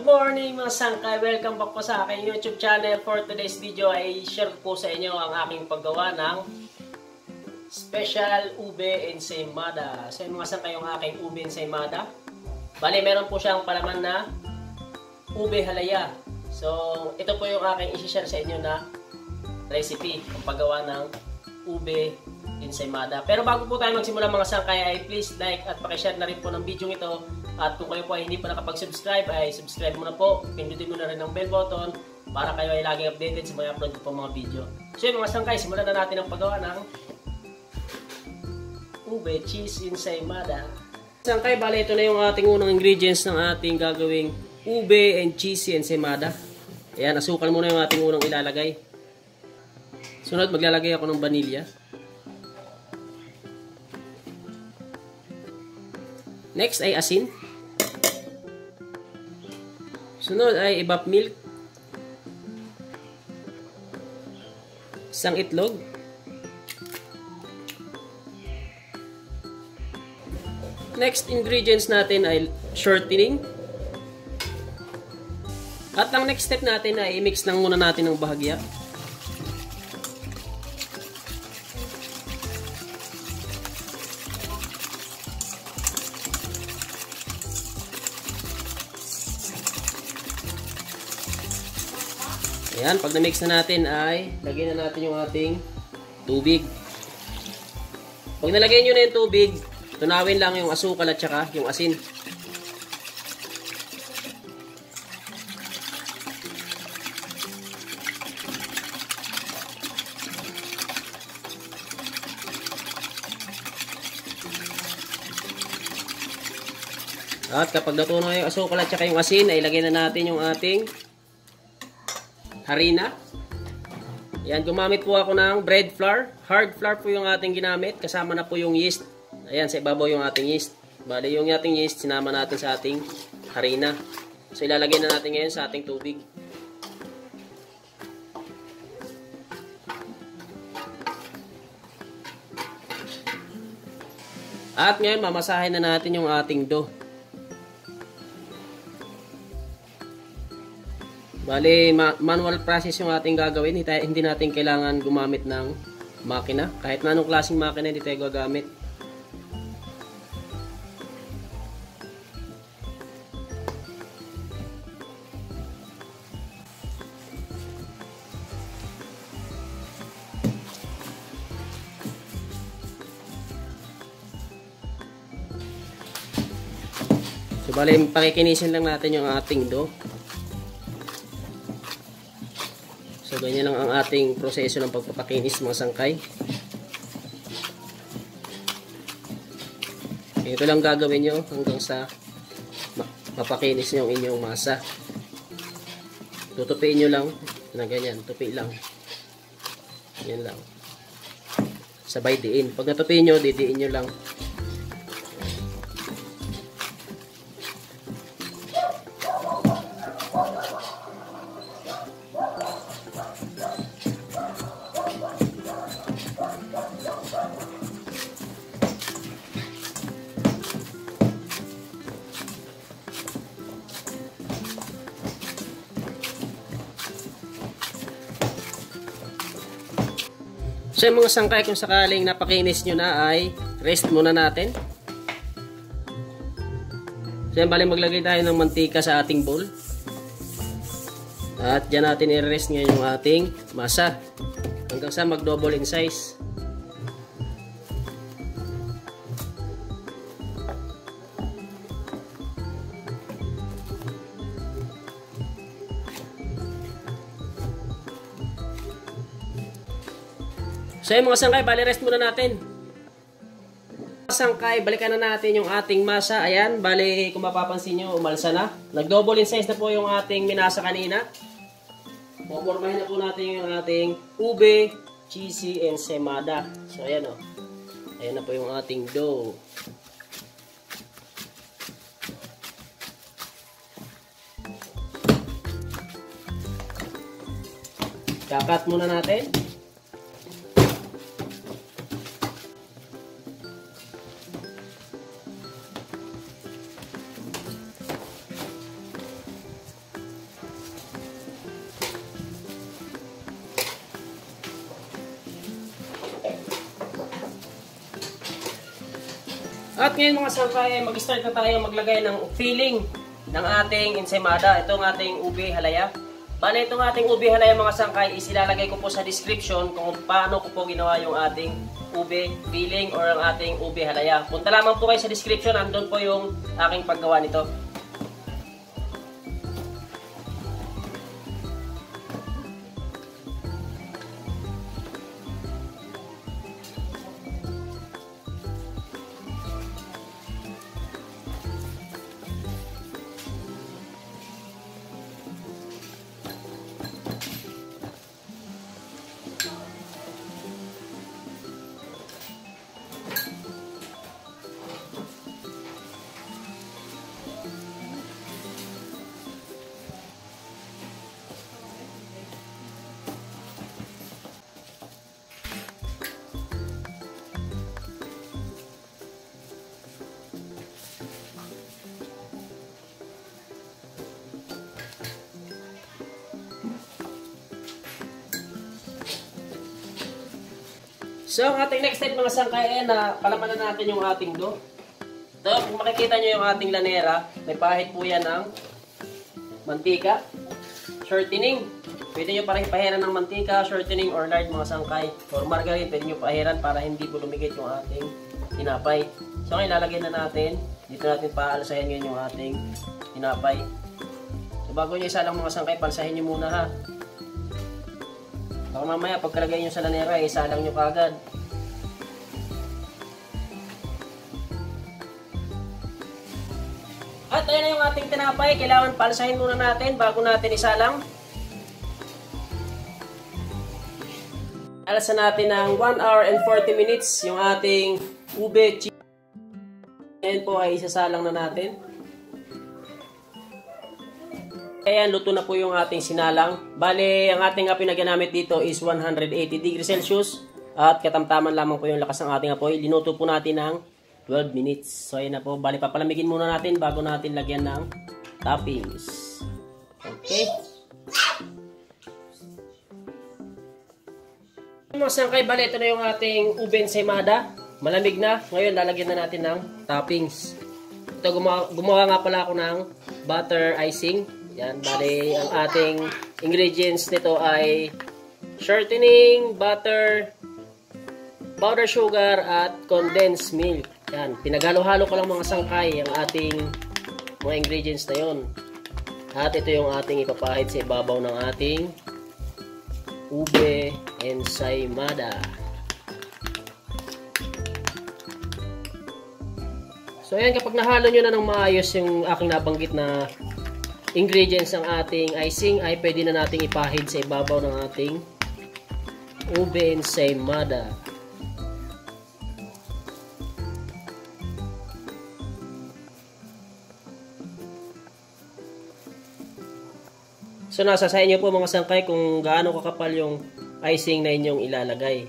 morning mga sangkay! Welcome back po sa aking YouTube channel. For today's video ay share po sa inyo ang aking paggawa ng special ube ensaymada. So yung mga sangkay yung aking ube ensaymada. Bale meron po siyang palaman na ube halaya. So ito po yung aking isi-share sa inyo na recipe ang paggawa ng ube ensaymada. Pero bago po tayo magsimula mga sangkay ay please like at pakishare na rin po ng video ito. At kung kayo po ay hindi pa nakapag-subscribe ay subscribe mo na po. Pindutin mo na rin ang bell button para kayo ay laging updated sa mga upload ko pong mga video. So yung mga sangkay, simulan na natin ang paggawa ng ube cheese ensaymada. Sangkay, bale ito na yung ating unang ingredients ng ating gagawing ube and cheese ensaymada. Ayan, asukal muna yung ating unang ilalagay. Sunod, maglalagay ako ng vanilya. Next ay asin. Sunod ay evap milk. Isang itlog. Next ingredients natin ay shortening. At ang next step natin ay i-mix lang muna natin ng bahagya. Ayan, pag na-mix na natin ay lagyan na natin yung ating tubig. Pag nalagay nyo na yung tubig, tunawin lang yung asukal at saka yung asin. At kapag natunaw yung asukal at saka yung asin, ay lagyan na natin yung ating harina. Ayan, gumamit po ako ng bread flour. Hard flour po yung ating ginamit. Kasama na po yung yeast. Ayan, sa ibabaw yung ating yeast. Bale, yung ating yeast, sinama natin sa ating harina. So, ilalagay na natin ngayon sa ating tubig. At ngayon, mamasahin na natin yung ating dough. Bale, manual process yung ating gagawin. Hindi natin kailangan gumamit ng makina. Kahit na anong klaseng makina, hindi tayo gagamit. So, bale, pakikinisin lang natin yung ating dough. So, ganyan lang ang ating proseso ng pagpapakinis mga sangkay. Ito lang gagawin nyo hanggang sa mapakinis nyo ang inyong masa. Tutupiin nyo lang na ganyan. Tupi lang. Yan lang. Sabay diin. Pag natupiin nyo, didiin nyo lang. So yung mga sangkay, kung sakaling napakinis nyo na ay rest muna natin. So yan, bali maglagay tayo ng mantika sa ating bowl. At dyan natin i-rest ngayon yung ating masa. Hanggang sa mag-double in size. So yung mga sangkay, bali rest muna natin. Mga sangkay, balikan na natin yung ating masa. Ayan, bali kung mapapansin nyo, umalsa na. Nag-double in size na po yung ating minasa kanina. Pupormahin na po natin yung ating ube, cheesy, ensaymada. So ayan o. Ayan na po yung ating dough. Kakat muna natin. At ngayon mga sangkay, mag-start na tayo maglagay ng filling ng ating ensaymada. Ito ang ating ube halaya. Bale, itong ating ube halaya mga sangkay is ilalagay ko po sa description kung paano ko po ginawa yung ating ube filling or ang ating ube halaya. Punta lamang po kayo sa description, andun po yung aking paggawa nito. So, ang ating next step mga sangkay ay na palamanan natin yung ating dough. Ito, kung makikita nyo yung ating lanera, may pahid po yan ng mantika, shortening. Pwede nyo parang ipahiran ng mantika, shortening, or lard mga sangkay. Or margarine, pwede nyo pahiran para hindi po lumikit yung ating tinapay. So, ngayon lalagyan na natin. Dito natin paalasahin ngayon yung ating tinapay. So, bago nyo isa lang mga sangkay, palsahin nyo muna ha. Baka mamaya pagkalagay nyo sa lanera, isa lang nyo kagad. At ayun na yung ating tinapay. Kailangan palsahin muna natin bago natin isalang. Alasan natin ng 1 hour and 40 minutes yung ating ube cheese. Ngayon po ay isasalang na natin. Ayan, luto na po yung ating sinalang. Bale, ang ating apoy na ginamit dito is 180 degrees Celsius. At katamtaman lamang po yung lakas ng ating apoy. Linuto po natin ng 12 minutes. So, ayan na po. Bale, papalamigin muna natin bago natin lagyan ng toppings. Okay. Mga sangkay, bale, ito na yung ating ube ensaymada. Malamig na. Ngayon, lalagyan na natin ng toppings. Ito, gumawa nga pala ako ng butter icing. Yan, bale, ang ating ingredients nito ay shortening, butter, powder sugar, at condensed milk. Yan, pinaghalo-halo ko lang mga sangkay ang ating mga ingredients na yon. At ito yung ating ipapahid sa ibabaw ng ating ube ensaymada. So ayan, kapag nahalo nyo na ng maayos yung aking nabanggit na ingredients ng ating icing, ay pwede na nating ipahid sa ibabaw ng ating ube ensaymada. So nasa sa inyo po mga sangkay kung gaano kakapal yung icing na inyong ilalagay.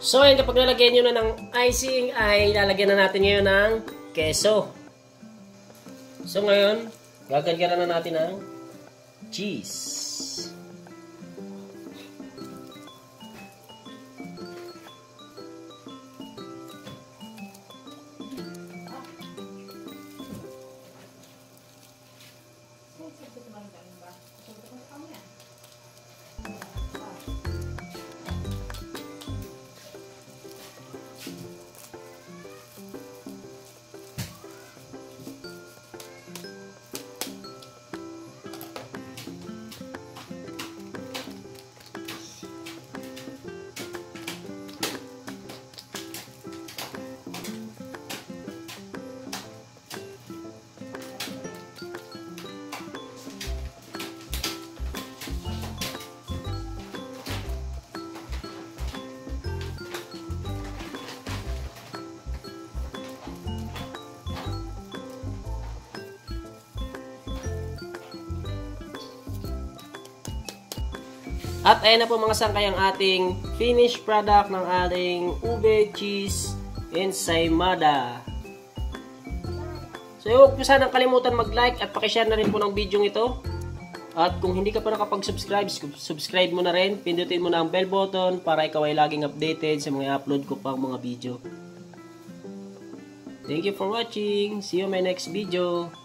So, ayun, kapag nalagyan nyo na ng icing, ay lalagyan na natin ngayon ng keso. So, ngayon, gagalgaran na natin ng cheese. At ayan na po mga sangkay ang ating finished product ng ating ube cheese ensaymada. So huwag po sanang kalimutan mag-like at pakishare na rin po ng video ito. At kung hindi ka pa nakapag-subscribe, subscribe mo na rin. Pindutin mo na ang bell button para ikaw ay laging updated sa mga upload ko pang mga video. Thank you for watching. See you in my next video.